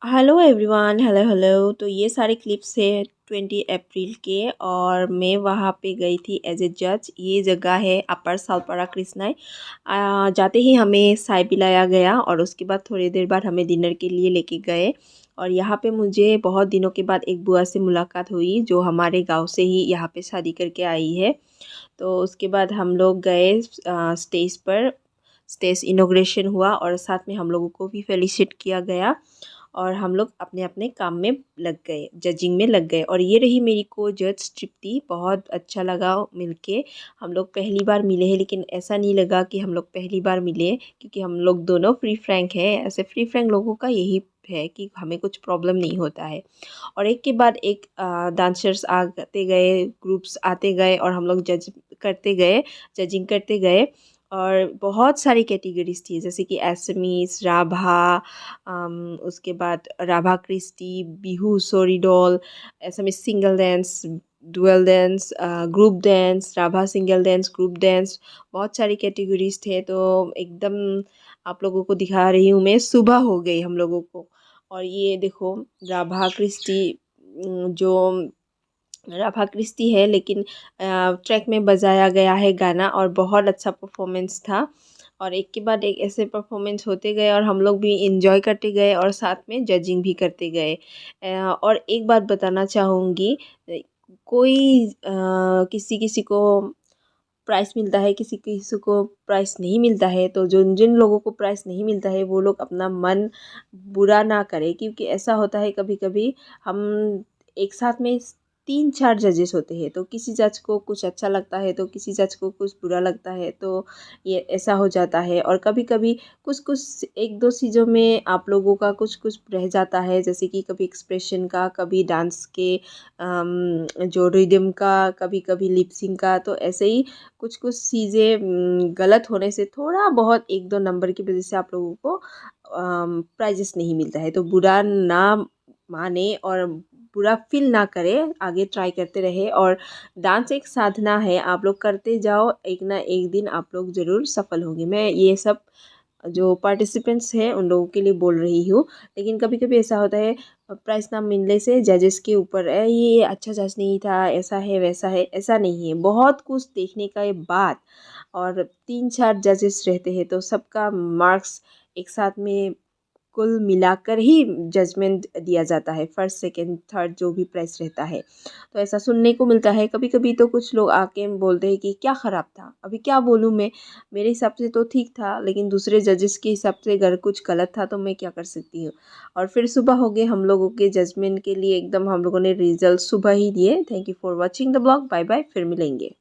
Hello everyone, hello hello. तो ये सारे क्लिप्स है 20 अप्रैल के, और मैं वहाँ पे गई थी एज ए जज। ये जगह है अपर सालपारा कृष्णाई। जाते ही हमें चाय पिलाया गया और उसके बाद थोड़ी देर बाद हमें डिनर के लिए लेके गए। और यहाँ पे मुझे बहुत दिनों के बाद एक बुआ से मुलाकात हुई जो हमारे गांव से ही यहाँ पे शादी करके आई है। तो उसके बाद हम लोग गए स्टेज पर। स्टेज इनॉग्रेशन हुआ और साथ में हम लोगों को भी फेलिसिट किया गया। और हम लोग अपने अपने काम में लग गए, जजिंग में लग गए। और ये रही मेरी को जज तृप्ति। बहुत अच्छा लगा मिलके। हम लोग पहली बार मिले हैं, लेकिन ऐसा नहीं लगा कि हम लोग पहली बार मिले, क्योंकि हम लोग दोनों फ्री फ्रैंक है। ऐसे फ्री फ्रैंक लोगों का यही है कि हमें कुछ प्रॉब्लम नहीं होता है। और एक के बाद एक डांसर्स आते गए, ग्रुप्स आते गए और हम लोग जज करते गए, जजिंग करते गए। और बहुत सारी कैटेगरीज थी, जैसे कि एसमीज, राभा, उसके बाद राभा क्रिस्टी, बिहू, सोरीडोल, Assamese single dance, dual dance, group dance, Rabha single dance, group dance. बहुत सारी कैटेगरीज थे। तो एकदम आप लोगों को दिखा रही हूँ मैं। सुबह हो गई हम लोगों को। और ये देखो, राभा क्रिस्टी, जो राभा क्रिस्टी है, लेकिन ट्रैक में बजाया गया है गाना और बहुत अच्छा परफॉर्मेंस था। और एक के बाद एक ऐसे परफॉर्मेंस होते गए और हम लोग भी इंजॉय करते गए और साथ में जजिंग भी करते गए। और एक बात बताना चाहूँगी, कोई किसी किसी को प्राइस मिलता है, किसी किसी को प्राइस नहीं मिलता है। तो जिन जिन लोगों को प्राइस नहीं मिलता है वो लोग अपना मन बुरा ना करें, क्योंकि ऐसा होता है कभी कभी हम एक साथ में 3-4 जजेस होते हैं, तो किसी जज को कुछ अच्छा लगता है तो किसी जज को कुछ बुरा लगता है। तो ये ऐसा हो जाता है। और कभी कभी कुछ कुछ एक दो चीज़ों में आप लोगों का कुछ कुछ रह जाता है, जैसे कि कभी एक्सप्रेशन का, कभी डांस के जो रिदम का, कभी कभी लिपसिंग का। तो ऐसे ही कुछ कुछ चीज़ें गलत होने से थोड़ा बहुत एक दो नंबर की वजह से आप लोगों को प्राइजेस नहीं मिलता है। तो बुरा ना माने और बुरा फील ना करें, आगे ट्राई करते रहे। और डांस एक साधना है, आप लोग करते जाओ, एक ना एक दिन आप लोग ज़रूर सफल होंगे। मैं ये सब जो पार्टिसिपेंट्स हैं उन लोगों के लिए बोल रही हूँ। लेकिन कभी कभी ऐसा होता है, प्राइज़ ना मिलने से जजेस के ऊपर ये अच्छा जज नहीं था, ऐसा है वैसा है। ऐसा नहीं है, बहुत कुछ देखने का बाद और 3-4 जजेस रहते हैं, तो सबका मार्क्स एक साथ में कुल मिलाकर ही जजमेंट दिया जाता है, फर्स्ट सेकंड थर्ड जो भी प्राइस रहता है। तो ऐसा सुनने को मिलता है कभी कभी। तो कुछ लोग आके बोलते हैं कि क्या ख़राब था, अभी क्या बोलूँ मैं, मेरे हिसाब से तो ठीक था, लेकिन दूसरे जजेस के हिसाब से अगर कुछ गलत था तो मैं क्या कर सकती हूँ। और फिर सुबह हो गए हम लोगों के जजमेंट के लिए, एकदम हम लोगों ने रिजल्ट सुबह ही दिए। Thank you for watching the blog. Bye bye, फिर मिलेंगे।